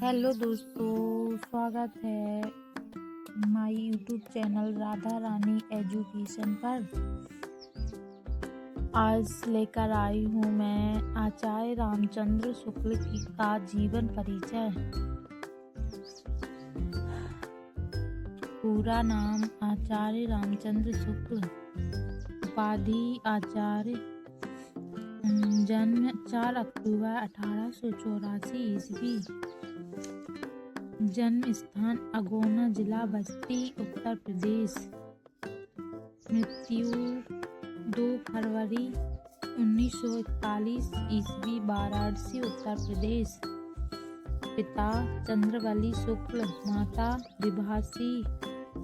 Hello दोस्तों, स्वागत है my YouTube channel Radha Rani education पर। आज लेकर आई हूँ मैं आचार्य रामचंद्र शुक्ल का जीवन परिचय। पूरा नाम आचार्य रामचंद्र शुक्ल, उपाधि आचार्य, जन्म 4 अक्टूबर 1884 ईस्वी, जन्म स्थान अगोना, जिला बस्ती, उत्तर प्रदेश, मृत्यु 2 फरवरी 1941 ईस्वी, वाराणसी, उत्तर प्रदेश। पिता चंद्रवली शुक्ल, माता विभासी,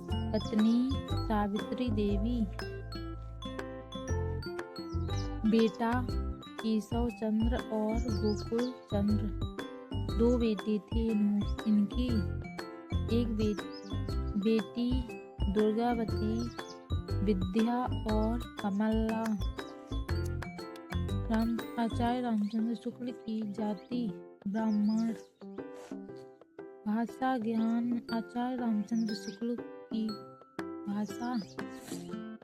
पत्नी सावित्री देवी, बेटा केशव चंद्र और गोकुल चंद्र। 2 बेटे थे इनकी, एक बेटी दुर्गावती, विद्या और कमला। आचार्य रामचंद्र शुक्ल की जाति ब्राह्मण। भाषा ज्ञान। आचार्य रामचंद्र शुक्ल की भाषा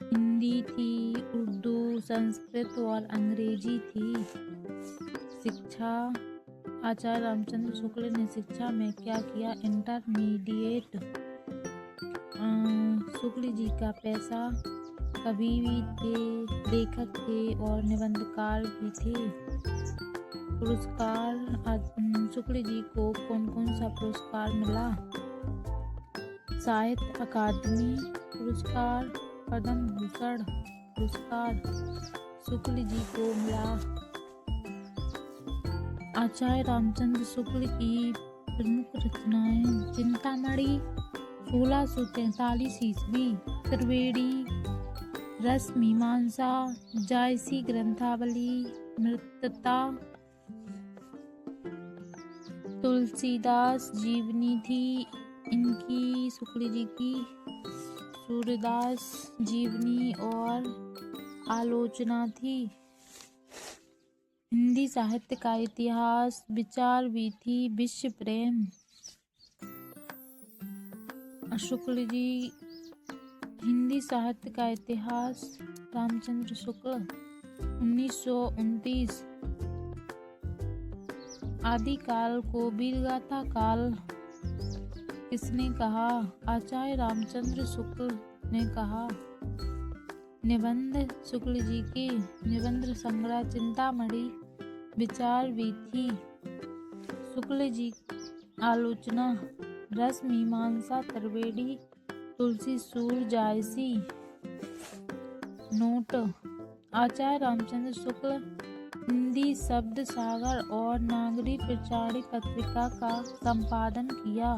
हिंदी थी, उर्दू, संस्कृत और अंग्रेजी थी। शिक्षा। आचार्य रामचंद्र शुक्ल ने शिक्षा में क्या किया? इंटरमीडिएट। शुक्ल जी का पेशा कवि भी थे, लेखक थे और निबंधकार भी थे। पुरस्कार। शुक्ल जी को कौन कौन सा पुरस्कार मिला? साहित्य अकादमी पुरस्कार, पद्म भूषण पुरस्कार शुक्ल जी को मिला। आचार्य रामचंद्र शुक्ल की प्रमुख रचनाएं: चिंतामणि 1643 ईस्वी, त्रिवेणी, रस मीमांसा, जायसी ग्रंथावली, मृतता, तुलसीदास जीवनी थी इनकी, शुक्ल जी की, सूरदास जीवनी और आलोचना थी। हिंदी साहित्य का इतिहास, विचार भी थी, विश्व प्रेम। शुक्ल जी। हिंदी साहित्य का इतिहास, रामचंद्र शुक्ल 1929। आदिकाल को वीरगाथा काल किसने कहा? आचार्य रामचंद्र शुक्ल ने कहा। निबंध। शुक्ल जी के निबंध संग्रह चिंतामणि विचार भी थी। शुक्ल जी आलोचना, रस मीमांसा, त्रिवेणी, तुलसी सूर, जायसी। नोट। आचार्य रामचंद्र शुक्ल हिंदी शब्द सागर और नागरी प्रचारी पत्रिका का संपादन किया।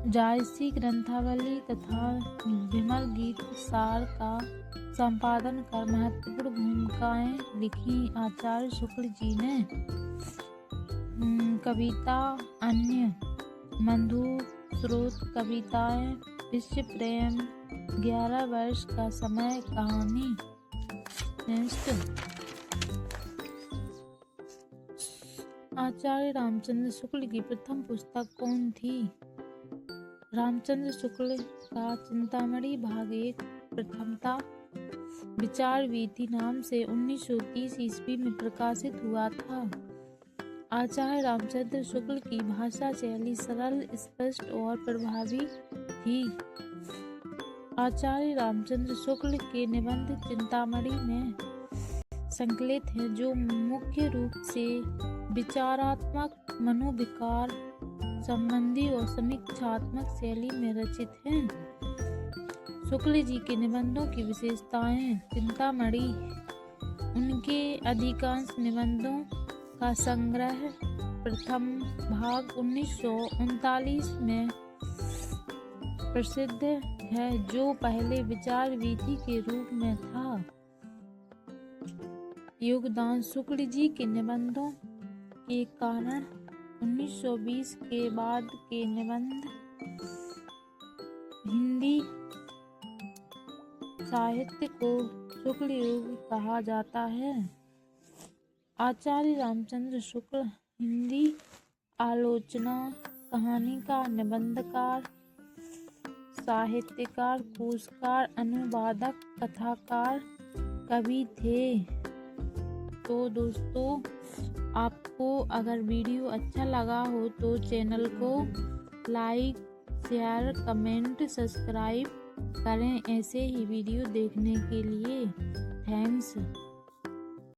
जायसी ग्रंथावली तथा विमल गीत सार का संपादन कर महत्वपूर्ण भूमिकाएं लिखी आचार्य शुक्ल जी ने। कविता, अन्य, मधु स्रोत कविताएं, विश्व प्रेम, 11 वर्ष का समय, कहानी। आचार्य रामचंद्र शुक्ल की प्रथम पुस्तक कौन थी? रामचंद्र शुक्ल का चिंतामणि भाग 1 प्रथमता विचार वीथी नाम से 1930 ईस्वी में प्रकाशित हुआ था। आचार्य रामचंद्र शुक्ल की भाषा शैली सरल, स्पष्ट और प्रभावी थी। आचार्य रामचंद्र शुक्ल के निबंध चिंतामणि में संकलित हैं, जो मुख्य रूप से विचारात्मक, मनोविकार संबंधी और समीक्षात्मक शैली में रचित हैं। शुक्ल जी के निबंधों की विशेषताएं। चिंतामणि उनके अधिकांश निबंधों का संग्रह, प्रथम भाग 1939 में प्रसिद्ध है, जो पहले विचार वीथी के रूप में था। योगदान। शुक्ल जी के निबंधों के कारण 1920 के बाद के निबंध हिंदी साहित्य को शुक्ल युग कहा जाता है। आचार्य रामचंद्र शुक्ल हिंदी आलोचना, कहानीकार, निबंधकार, साहित्यकार, कोशकार, अनुवादक, कथाकार, कवि थे। तो दोस्तों, आपको अगर वीडियो अच्छा लगा हो तो चैनल को लाइक, शेयर, कमेंट, सब्सक्राइब करें ऐसे ही वीडियो देखने के लिए। थैंक्स।